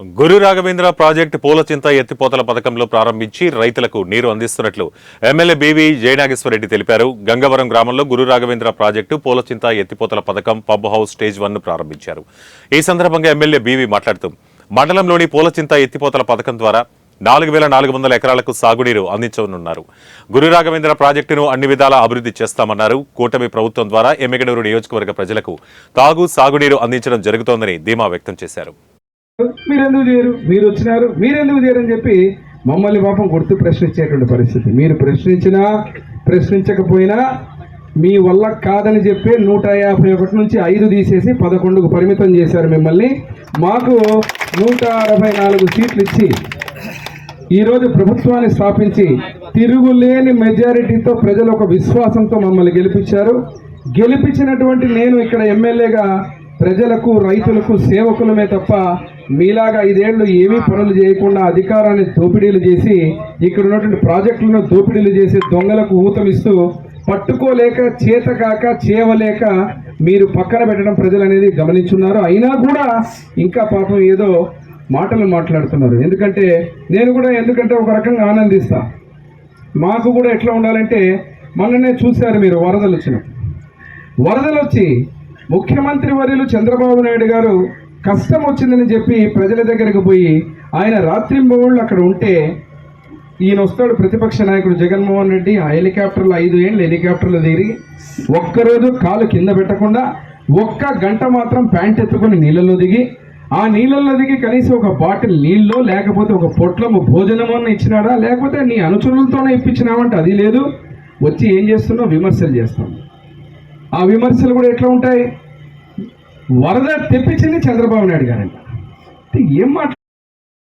గురు Raghavendra project పూలచింత ఎత్తిపోతల పథకంలో ప్రారంభించి రైతులకు నీరు అందిస్తున్నట్లు ఎమ్మెల్యే బీవీ జయనాగేశ్వరరెడ్డి తెలిపారు. గంగవరం గ్రామంలో గురు రాఘవేంద్ర ప్రాజెక్టు పూలచింత ఎత్తిపోతల పథకం పబ్ హౌస్ స్టేజ్ 1 ను ప్రారంభించారు. ఈ సందర్భంగా ఎమ్మెల్యే బీవీ మాట్లాడుతూ మండలంలోని పూలచింత ఎత్తిపోతల పథకం ద్వారా 4400 ఎకరాలకు సాగునీరు అందించనున్నారు. గురు రాఘవేంద్ర ప్రాజెక్టును అన్ని విధాలా అభివృద్ధి చేస్తామన్నారు. కూటమి ప్రభుత్వం ద్వారా ఎమ్మిగనూరు నియోజకవర్గ ప్రజలకు సాగునీరు అందించడం జరుగుతోందని ధీమా వ్యక్తం చేశారు. మీరెందుకు చేయరు, మీరు వచ్చినారు, మీరెందుకు చేయరని చెప్పి మమ్మల్ని పాపం గుర్తు ప్రశ్నించేటువంటి పరిస్థితి. మీరు ప్రశ్నించినా ప్రశ్నించకపోయినా మీ వల్ల కాదని చెప్పి 151 నుంచి 5 తీసేసి 11కు పరిమితం చేశారు మిమ్మల్ని. మాకు 164 సీట్లు ఇచ్చి ఈరోజు ప్రభుత్వాన్ని స్థాపించి తిరుగులేని మెజారిటీతో ప్రజలు ఒక విశ్వాసంతో మమ్మల్ని గెలిపించారు. గెలిపించినటువంటి నేను ఇక్కడ ఎమ్మెల్యేగా ప్రజలకు రైతులకు సేవకులమే తప్ప మీలాగా 5 ఏళ్ళు ఏమీ పనులు చేయకుండా అధికారాన్ని దోపిడీలు చేసి ఇక్కడ ఉన్నటువంటి ప్రాజెక్టులను దోపిడీలు చేసి దొంగలకు ఊతమిస్తూ పట్టుకోలేక చేతకాక చేయలేక మీరు పక్కన పెట్టడం ప్రజలు అనేది గమనించున్నారు. అయినా కూడా ఇంకా పాపం ఏదో మాటలు మాట్లాడుతున్నారు. ఎందుకంటే ఒక రకంగా ఆనందిస్తా. మాకు కూడా ఎట్లా ఉండాలంటే మొన్ననే చూశారు మీరు వరదలు వచ్చి ముఖ్యమంత్రి వర్యులు చంద్రబాబు నాయుడు గారు కష్టం వచ్చిందని చెప్పి ప్రజల దగ్గరకు పోయి ఆయన రాత్రింబవళ్ళు అక్కడ ఉంటే ఈయన వస్తాడు ప్రతిపక్ష నాయకుడు జగన్మోహన్ రెడ్డి. ఆ హెలికాప్టర్లో 5 ఏళ్ళు హెలికాప్టర్లో దిగి ఒక్కరోజు కాలు కింద పెట్టకుండా 1 గంట మాత్రం ప్యాంట్ ఎత్తుకొని నీళ్ళలో దిగి ఆ నీళ్ళల్లో దిగి కనీసం ఒక బాటిల్ నీళ్ళు లేకపోతే ఒక పొట్లము భోజనము అన్న ఇచ్చినాడా, లేకపోతే నీ అనుచరులతోనే ఇప్పించినావంటే అది లేదు. వచ్చి ఏం చేస్తున్నావు, విమర్శలు చేస్తాం. ఆ విమర్శలు కూడా ఎట్లా ఉంటాయి? వరద తెప్పించింది చంద్రబాబు నాయుడు గారంట. ఏం మాట